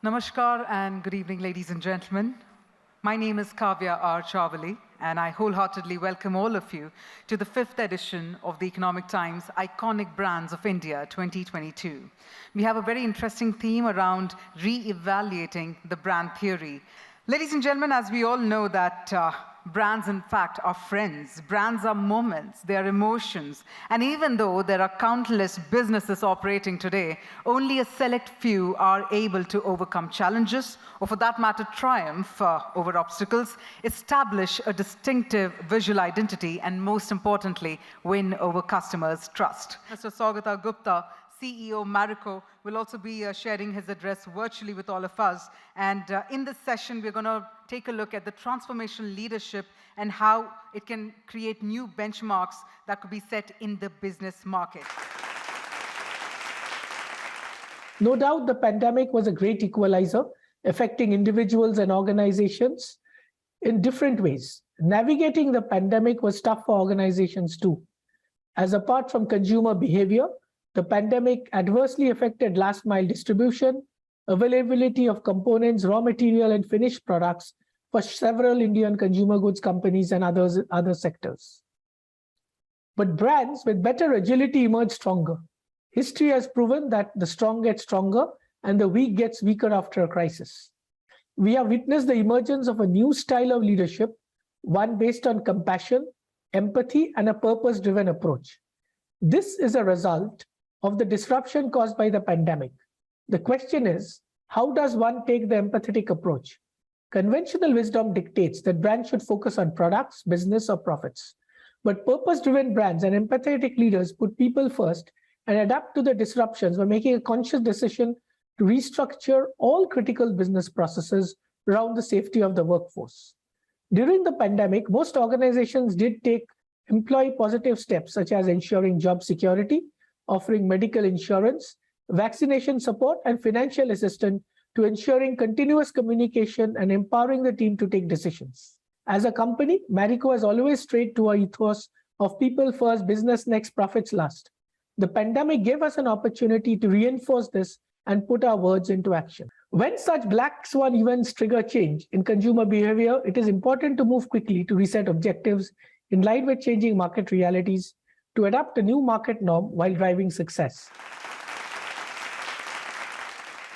Namaskar and good evening, ladies and gentlemen. My name is Kavya R. Chavali, and I wholeheartedly welcome all of you to the 5th edition of the Economic Times Iconic Brands of India 2022. We have a very interesting theme around re-evaluating the brand theory. Ladies and gentlemen, as we all know that brands, in fact, are friends. Brands are moments, they are emotions. And even though there are countless businesses operating today, only a select few are able to overcome challenges, or for that matter, triumph over obstacles, establish a distinctive visual identity, and most importantly, win over customers' trust. Mr. Saugata Gupta, CEO Marico, will also be sharing his address virtually with all of us. And in this session, we're going to take a look at the transformational leadership and how it can create new benchmarks that could be set in the business market. No doubt the pandemic was a great equalizer, affecting individuals and organizations in different ways. Navigating the pandemic was tough for organizations too. As apart from consumer behavior, the pandemic adversely affected last mile distribution, availability of components, raw material, and finished products for several Indian consumer goods companies and other sectors. But brands with better agility emerge stronger. History has proven that the strong get stronger and the weak gets weaker after a crisis. We have witnessed the emergence of a new style of leadership, one based on compassion, empathy, and a purpose-driven approach. This is a result of the disruption caused by the pandemic. The question is, how does one take the empathetic approach? Conventional wisdom dictates that brands should focus on products, business, or profits. But purpose-driven brands and empathetic leaders put people first and adapt to the disruptions by making a conscious decision to restructure all critical business processes around the safety of the workforce. During the pandemic, most organizations did take employee positive steps, such as ensuring job security, offering medical insurance, vaccination support, and financial assistance to ensuring continuous communication and empowering the team to take decisions. As a company, Marico has always strayed to our ethos of people first, business next, profits last. The pandemic gave us an opportunity to reinforce this and put our words into action. When such black swan events trigger change in consumer behavior, it is important to move quickly to reset objectives in line with changing market realities, to adapt a new market norm while driving success.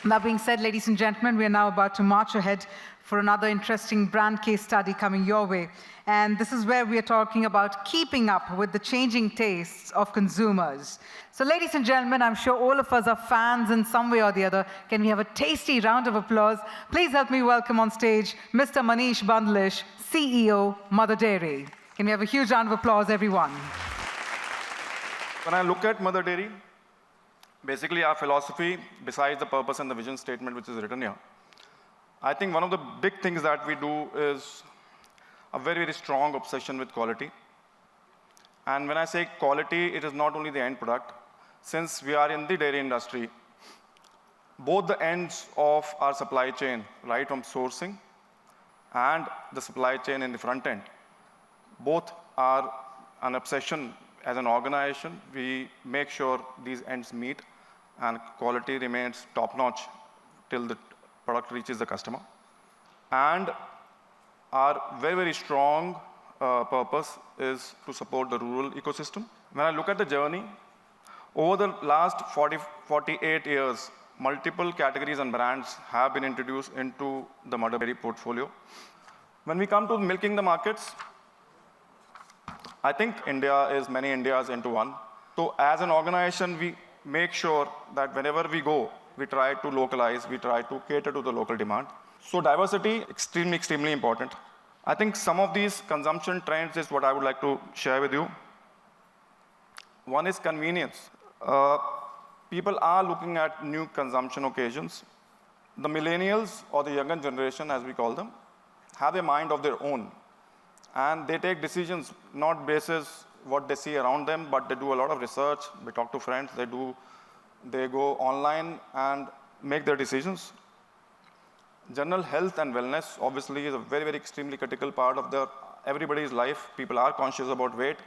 That being said, ladies and gentlemen, we are now about to march ahead for another interesting brand case study coming your way. And this is where we are talking about keeping up with the changing tastes of consumers. So ladies and gentlemen, I'm sure all of us are fans in some way or the other. Can we have a tasty round of applause? Please help me welcome on stage Mr. Manish Bandlish, CEO, Mother Dairy. Can we have a huge round of applause, everyone? When I look at Mother Dairy, basically our philosophy, besides the purpose and the vision statement which is written here, I think one of the big things that we do is a very, very strong obsession with quality. And when I say quality, it is not only the end product. Since we are in the dairy industry, both the ends of our supply chain, right from sourcing and the supply chain in the front end, both are an obsession. As an organization, we make sure these ends meet and quality remains top-notch till the product reaches the customer. And our very, very strong purpose is to support the rural ecosystem. When I look at the journey, over the last 48 years, multiple categories and brands have been introduced into the Mother Dairy portfolio. When we come to milking the markets, I think India is many Indias into one. So as an organization, we make sure that whenever we go, we try to localize, we try to cater to the local demand. So diversity, extremely, extremely important. I think some of these consumption trends is what I would like to share with you. One is convenience. People are looking at new consumption occasions. The millennials, or the younger generation as we call them, have a mind of their own. And they take decisions not basis what they see around them, but they do a lot of research, they talk to friends, they go online and make their decisions. General health and wellness obviously is a very, very extremely critical part of everybody's life. People are conscious about weight,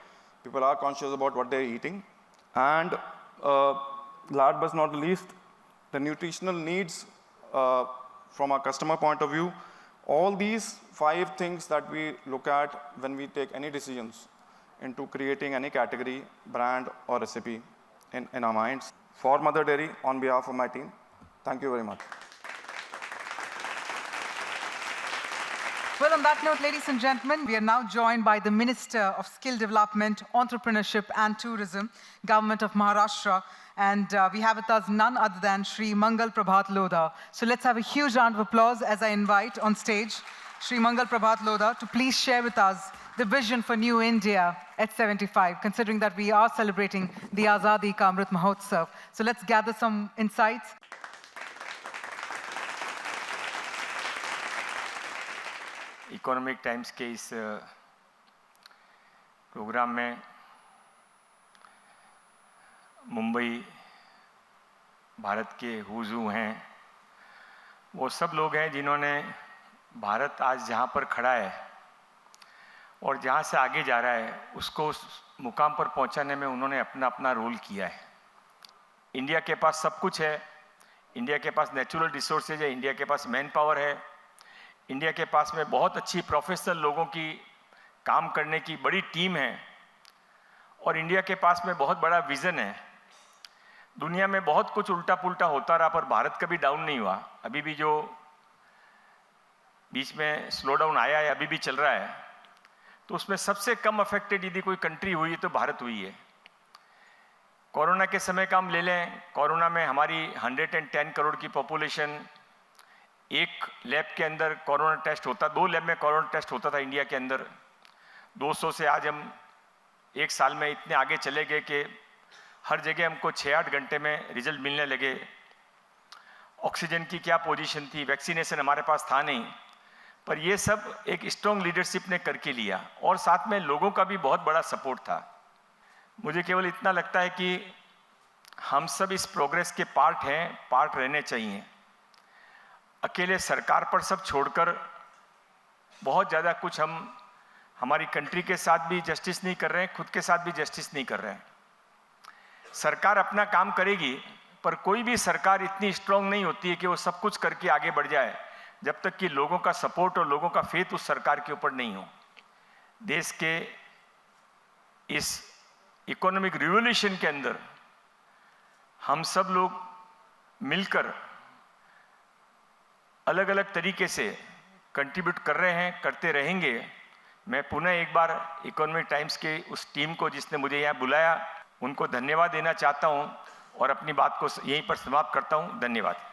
people are conscious about what they're eating. And last but not least, the nutritional needs from our customer point of view. All these 5 things that we look at when we take any decisions into creating any category, brand, or recipe in our minds. For Mother Dairy, on behalf of my team, thank you very much. Well, on that note, ladies and gentlemen, we are now joined by the Minister of Skill Development, Entrepreneurship and Tourism, Government of Maharashtra. And we have with us none other than Shri Mangal Prabhat Lodha. So let's have a huge round of applause as I invite on stage Shri Mangal Prabhat Lodha to please share with us the vision for New India at 75, considering that we are celebrating the Azadi Ka Amrit Mahotsav. So let's gather some insights. Economic times के इस programme में मुंबई भारत के हुजू हैं, वो सब लोग हैं जिन्होंने भारत आज जहाँ पर खड़ा है और जहाँ से आगे जा रहा है उसको उस मुकाम पर पहुँचाने में उन्होंने अपना अपना रोल किया है। इंडिया के पास सब कुछ है, इंडिया के पास नेचुरल रिसोर्सेज है, इंडिया के पास मैन पावर है, इंडिया के पास में बहुत अच्छी प्रोफेशनल लोगों की काम करने की बड़ी टीम है और इंडिया के पास में बहुत बड़ा विज़न है। दुनिया में बहुत कुछ उल्टा पुल्टा होता रहा पर भारत कभी डाउन नहीं हुआ। अभी भी जो बीच में स्लो डाउन आया है, अभी भी चल रहा है, तो उसमें सबसे कम अफेक्टेड यदि कोई कंट्री हुई है तो भारत हुई है। कोरोना के समय का हम ले लें, कोरोना में हमारी 110 करोड़ की पॉपुलेशन, एक लैब के अंदर कोरोना टेस्ट होता, 2 लैब में कोरोना टेस्ट होता था इंडिया के अंदर। 200 से आज हम 1 साल में इतने आगे चले गए कि हर जगह हमको 6-8 घंटे में रिजल्ट मिलने लगे। ऑक्सीजन की क्या पोजीशन थी, वैक्सीनेशन हमारे पास था नहीं, पर ये सब एक स्ट्रॉन्ग लीडरशिप ने करके लिया और साथ में लोगों का भी बहुत बड़ा सपोर्ट था। मुझे केवल इतना लगता है कि हम सब इस प्रोग्रेस के पार्ट हैं, पार्ट रहने चाहिए। अकेले सरकार पर सब छोड़कर बहुत ज़्यादा कुछ हम हमारी कंट्री के साथ भी जस्टिस नहीं कर रहे हैं, खुद के साथ भी जस्टिस नहीं कर रहे हैं। सरकार अपना काम करेगी पर कोई भी सरकार इतनी स्ट्रांग नहीं होती है कि वो सब कुछ करके आगे बढ़ जाए जब तक कि लोगों का सपोर्ट और लोगों का फेथ उस सरकार के ऊपर नहीं हो। देश के इस इकोनॉमिक रिवॉल्यूशन के अंदर हम सब लोग मिलकर अलग अलग तरीके से कंट्रीब्यूट कर रहे हैं, करते रहेंगे। मैं पुनः एक बार इकोनॉमिक टाइम्स के उस टीम को जिसने मुझे यहाँ बुलाया उनको धन्यवाद देना चाहता हूँ और अपनी बात को यहीं पर समाप्त करता हूँ। धन्यवाद।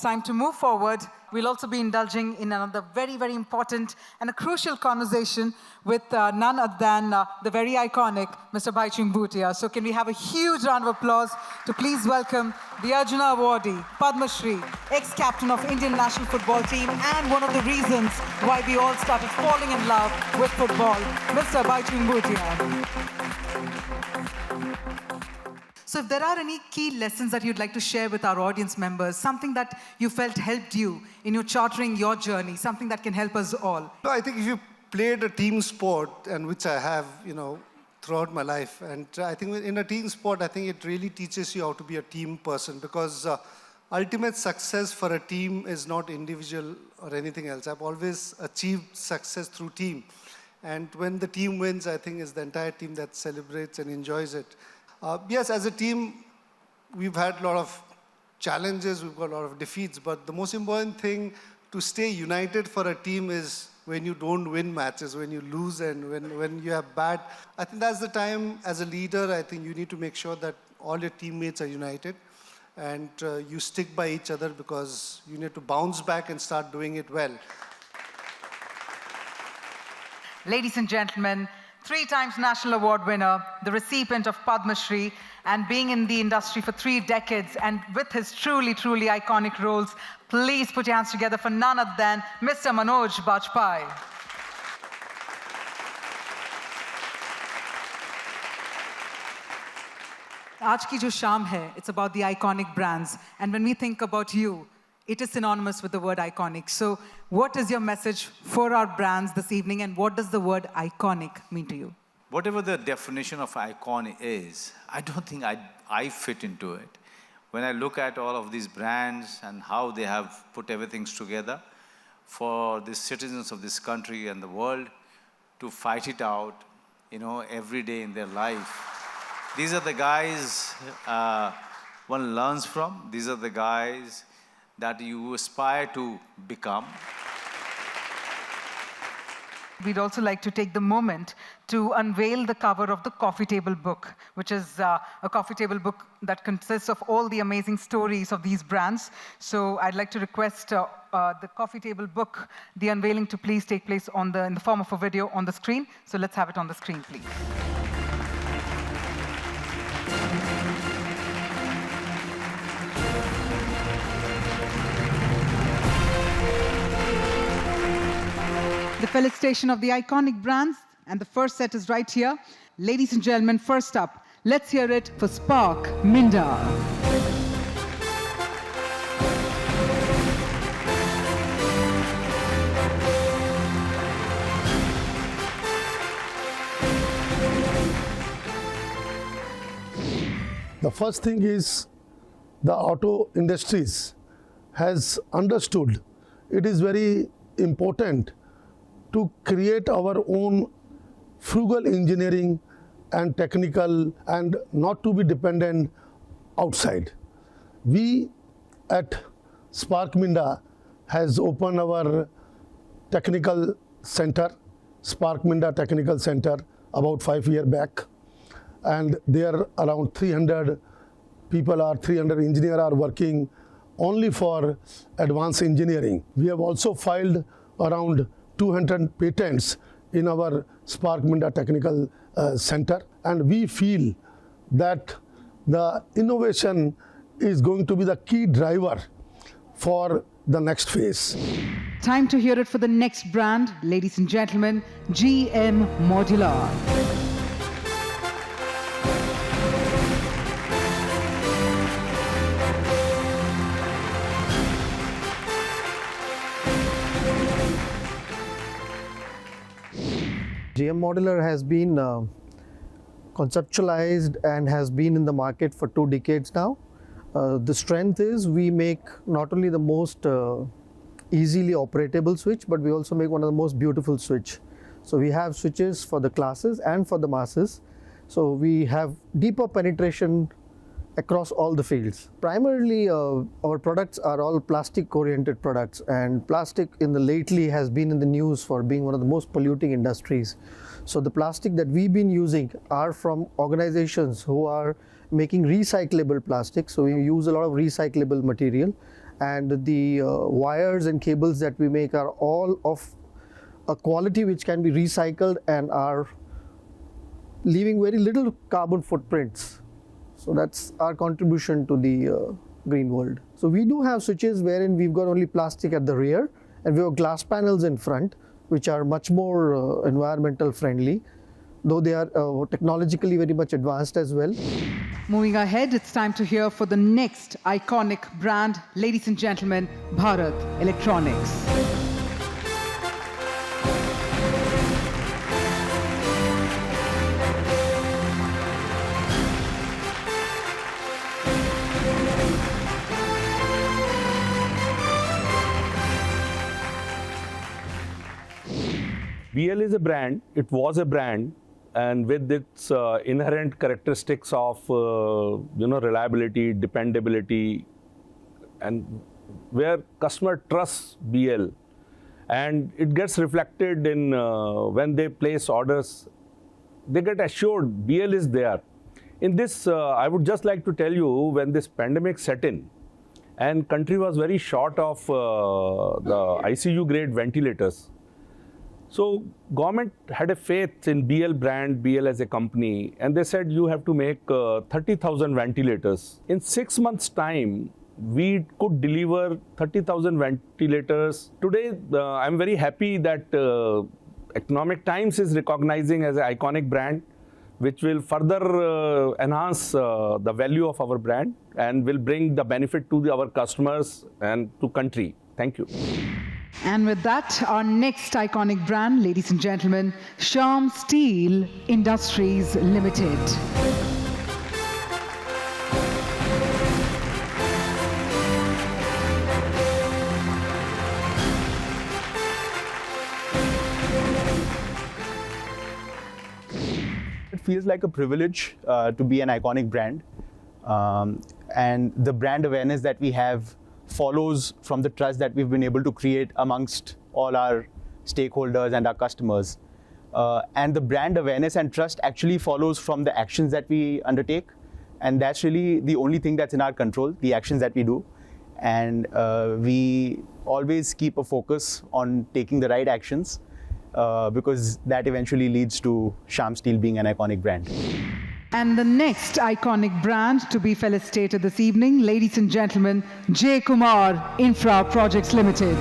Time to move forward. We'll also be indulging in another very, very important and a crucial conversation with none other than the very iconic Mr. Baichung Bhutia. So can we have a huge round of applause to please welcome the Arjuna awardee, Padma Shri, ex-captain of Indian national football team and one of the reasons why we all started falling in love with football, Mr. Baichung Bhutia. So if there are any key lessons that you'd like to share with our audience members, something that you felt helped you in your chartering your journey, something that can help us all. No, I think if you played a team sport, and which I have, throughout my life, and I think in a team sport, I think it really teaches you how to be a team person, because ultimate success for a team is not individual or anything else. I've always achieved success through team. And when the team wins, I think it's the entire team that celebrates and enjoys it. Yes, as a team, we've had a lot of challenges, we've got a lot of defeats, but the most important thing to stay united for a team is when you don't win matches, when you lose and when you have bad. I think that's the time, as a leader, I think you need to make sure that all your teammates are united and you stick by each other, because you need to bounce back and start doing it well. Ladies and gentlemen, 3 times national award winner, the recipient of Padma Shri, and being in the industry for 3 decades, and with his truly, truly iconic roles, please put your hands together for none other than Mr. Manoj Bajpayee. आज की जो शाम है, it's about the iconic brands. And when we think about you, it is synonymous with the word iconic. So what is your message for our brands this evening, and what does the word iconic mean to you? Whatever the definition of icon is, I don't think I fit into it. When I look at all of these brands and how they have put everything together for the citizens of this country and the world to fight it out, every day in their life. These are the guys one learns from. These are the guys that you aspire to become. We'd also like to take the moment to unveil the cover of the coffee table book, which is a coffee table book that consists of all the amazing stories of these brands. So I'd like to request the coffee table book, the unveiling, to please take place in the form of a video on the screen. So let's have it on the screen, please. The felicitation of the iconic brands, and the first set is right here. Ladies and gentlemen, first up, let's hear it for Spark Minda. The first thing is the auto industries has understood it is very important to create our own frugal engineering and technical, and not to be dependent outside. We at Spark Minda has opened our technical center, Spark Minda Technical Center, about 5 years back. And there around 300 engineers are working only for advanced engineering. We have also filed around 200 patents in our Spark Minda Technical Center, and we feel that the innovation is going to be the key driver for the next phase. Time to hear it for the next brand, ladies and gentlemen, GM Modular. GM Modular has been conceptualized and has been in the market for 2 decades now. The strength is we make not only the most easily operatable switch, but we also make one of the most beautiful switch. So we have switches for the classes and for the masses. So we have deeper penetration across all the fields. Primarily, our products are all plastic-oriented products, and plastic lately has been in the news for being one of the most polluting industries. So the plastic that we've been using are from organizations who are making recyclable plastic. So we use a lot of recyclable material, and the wires and cables that we make are all of a quality which can be recycled and are leaving very little carbon footprints. So that's our contribution to the green world. So we do have switches wherein we've got only plastic at the rear, and we have glass panels in front, which are much more environmental friendly, though they are technologically very much advanced as well. Moving ahead, it's time to hear for the next iconic brand, ladies and gentlemen, Bharat Electronics. BL is a brand, it was a brand, and with its inherent characteristics of reliability, dependability, and where customer trusts BL, and it gets reflected in when they place orders, they get assured BL is there. In this, I would just like to tell you, when this pandemic set in, and country was very short of the ICU grade ventilators. So government had a faith in BL brand, BL as a company, and they said you have to make 30,000 ventilators. In 6 months' time, we could deliver 30,000 ventilators. Today, I'm very happy that Economic Times is recognizing as an iconic brand. which will further enhance the value of our brand and will bring the benefit to our customers and to country. Thank you. And with that, our next iconic brand, ladies and gentlemen, Sham Steel Industries Limited. It feels like a privilege to be an iconic brand, and the brand awareness that we have follows from the trust that we've been able to create amongst all our stakeholders and our customers. And the brand awareness and trust actually follows from the actions that we undertake, and that's really the only thing that's in our control, the actions that we do. And we always keep a focus on taking the right actions, because that eventually leads to Sham Steel being an iconic brand. And the next iconic brand to be felicitated this evening, ladies and gentlemen, Kumar, Infra Projects Limited.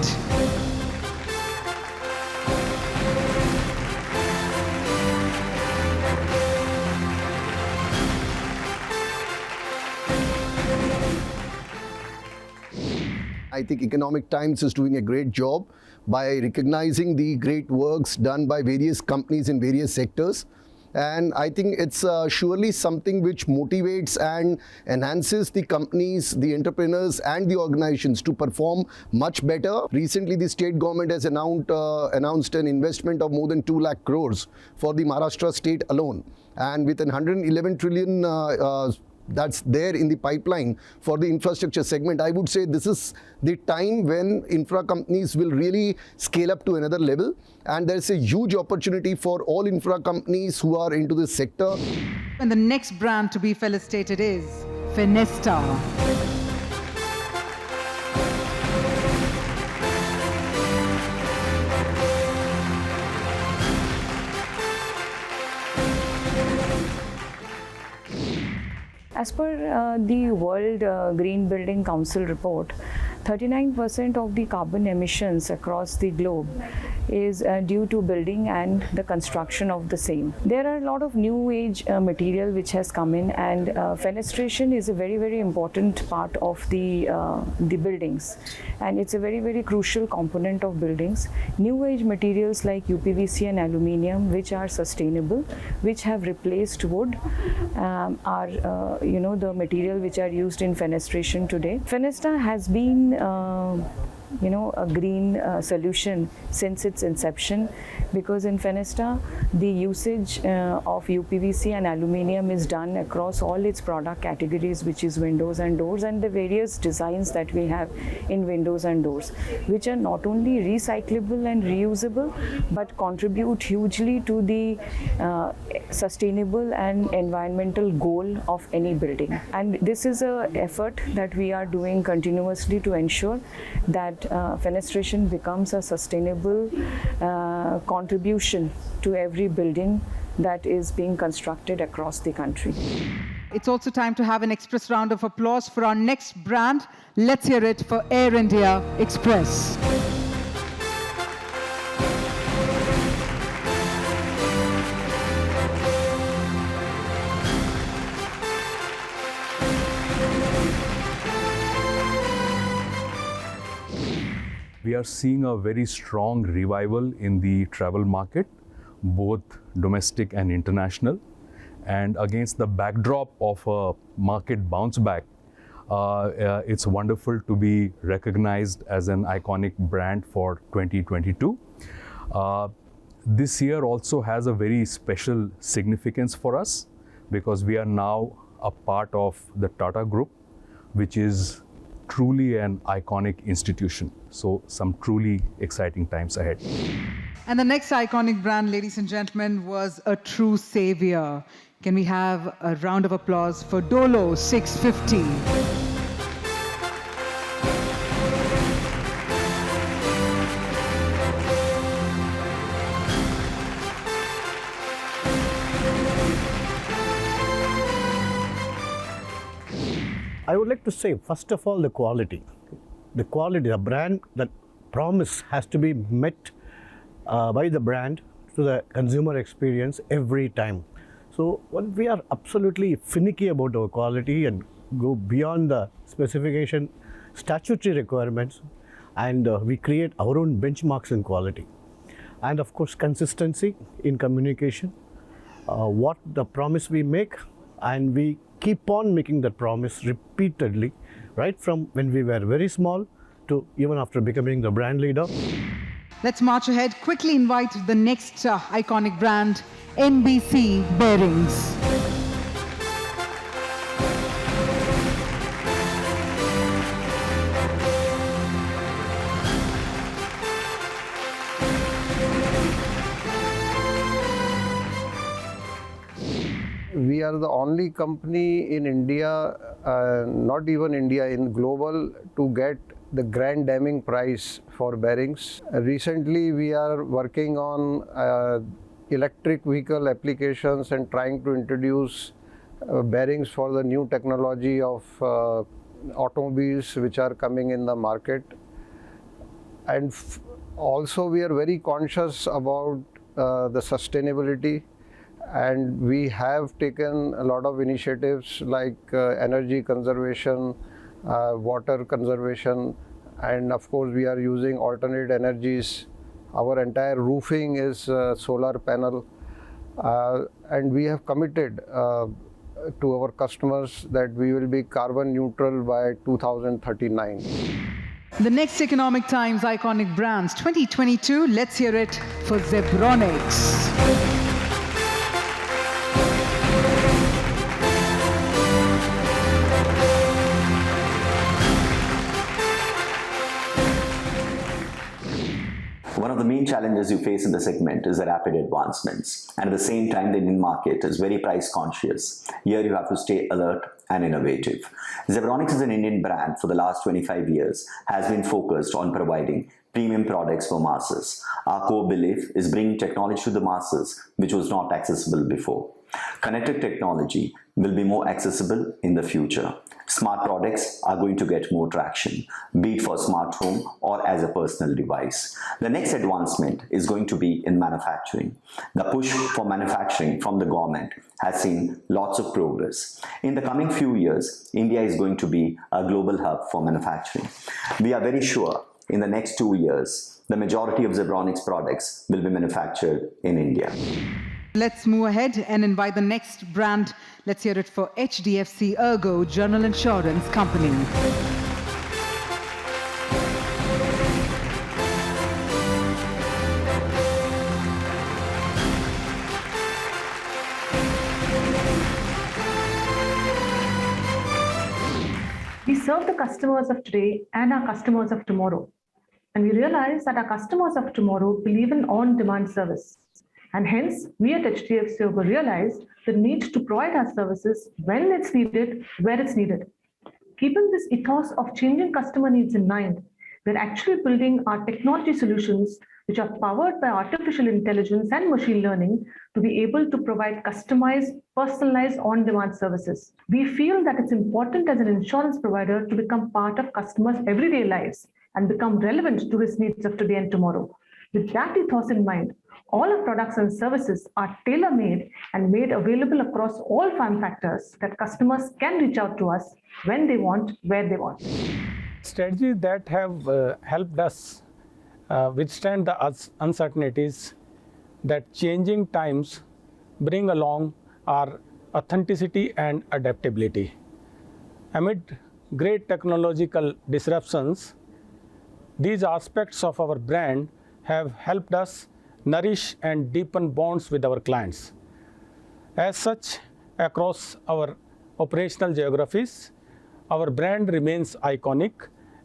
I think Economic Times is doing a great job by recognizing the great works done by various companies in various sectors. And I think it's surely something which motivates and enhances the companies, the entrepreneurs and the organizations to perform much better. Recently, the state government has announced an investment of more than 2 lakh crores for the Maharashtra state alone. And with an 111 trillion that's there in the pipeline for the infrastructure segment, I would say this is the time when infra companies will really scale up to another level. And there's a huge opportunity for all infra companies who are into this sector. And the next brand to be felicitated is Fenesta. As per the World Green Building Council report, 39% of the carbon emissions across the globe is due to building and the construction of the same. There are a lot of new age material which has come in, and fenestration is a very, very important part of the buildings, and it's a very, very crucial component of buildings. New age materials like UPVC and aluminium, which are sustainable, which have replaced wood, are the material which are used in fenestration today. Fenesta has been a green solution since its inception, because in Fenesta the usage of UPVC and aluminium is done across all its product categories, which is windows and doors, and the various designs that we have in windows and doors, which are not only recyclable and reusable but contribute hugely to the sustainable and environmental goal of any building. And this is an effort that we are doing continuously to ensure that fenestration becomes a sustainable contribution to every building that is being constructed across the country. It's also time to have an express round of applause for our next brand. Let's hear it for Air India Express. We are seeing a very strong revival in the travel market, both domestic and international. And against the backdrop of a market bounce back, it's wonderful to be recognized as an iconic brand for 2022. This year also has a very special significance for us, because we are now a part of the Tata Group, which is truly an iconic institution. So some truly exciting times ahead. And the next iconic brand, ladies and gentlemen, was a true savior. Can we have a round of applause for Dolo 650? I would like to say, first of all, the quality. The quality, the brand, the promise has to be met by the brand to the consumer experience every time. So we are absolutely finicky about our quality and go beyond the specification statutory requirements, and we create our own benchmarks in quality. And of course, consistency in communication, what the promise we make, and we keep on making that promise repeatedly, right from when we were very small to even after becoming the brand leader. Let's march ahead. Quickly invite the next iconic brand, NBC Bearings. We are the only company in India, not even India, in global, to get the Grand Deming Prize for bearings. Recently, we are working on electric vehicle applications and trying to introduce bearings for the new technology of automobiles which are coming in the market. And also, we are very conscious about the sustainability. And we have taken a lot of initiatives like energy conservation, water conservation, and of course we are using alternate energies. Our entire roofing is solar panel, and we have committed to our customers that we will be carbon neutral by 2039. The next Economic Times Iconic Brands 2022, let's hear it for Zebronics. One of the main challenges you face in the segment is the rapid advancements, and at the same time the Indian market is very price conscious. Here you have to stay alert and innovative. Zebronics is an Indian brand for the last 25 years, has been focused on providing premium products for masses. Our core belief is bringing technology to the masses which was not accessible before. Connected technology will be more accessible in the future. Smart products are going to get more traction, be it for smart home or as a personal device. The next advancement is going to be in manufacturing. The push for manufacturing from the government has seen lots of progress. In the coming few years, India is going to be a global hub for manufacturing. We are very sure in the next 2 years, the majority of Zebronics products will be manufactured in India. Let's move ahead and invite the next brand. Let's hear it for HDFC Ergo, General Insurance Company. We serve the customers of today and our customers of tomorrow. And we realize that our customers of tomorrow believe in on-demand service. And hence, we at HDFC Ergo realized the need to provide our services when it's needed, where it's needed. Keeping this ethos of changing customer needs in mind, we're actually building our technology solutions which are powered by artificial intelligence and machine learning to be able to provide customized, personalized, on-demand services. We feel that it's important as an insurance provider to become part of customers' everyday lives and become relevant to his needs of today and tomorrow. With that ethos in mind, all our products and services are tailor-made and made available across all form factors that customers can reach out to us when they want, where they want. Strategies that have helped us withstand the uncertainties that changing times bring along are authenticity and adaptability. Amid great technological disruptions, these aspects of our brand have helped us nourish and deepen bonds with our clients. As such, across our operational geographies, our brand remains iconic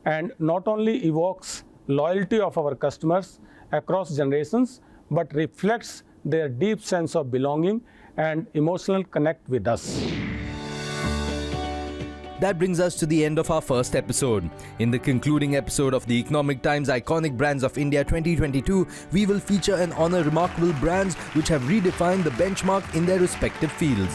and not only evokes loyalty of our customers across generations, but reflects their deep sense of belonging and emotional connect with us. That brings us to the end of our first episode. In the concluding episode of the Economic Times Iconic Brands of India 2022, we will feature and honor remarkable brands which have redefined the benchmark in their respective fields.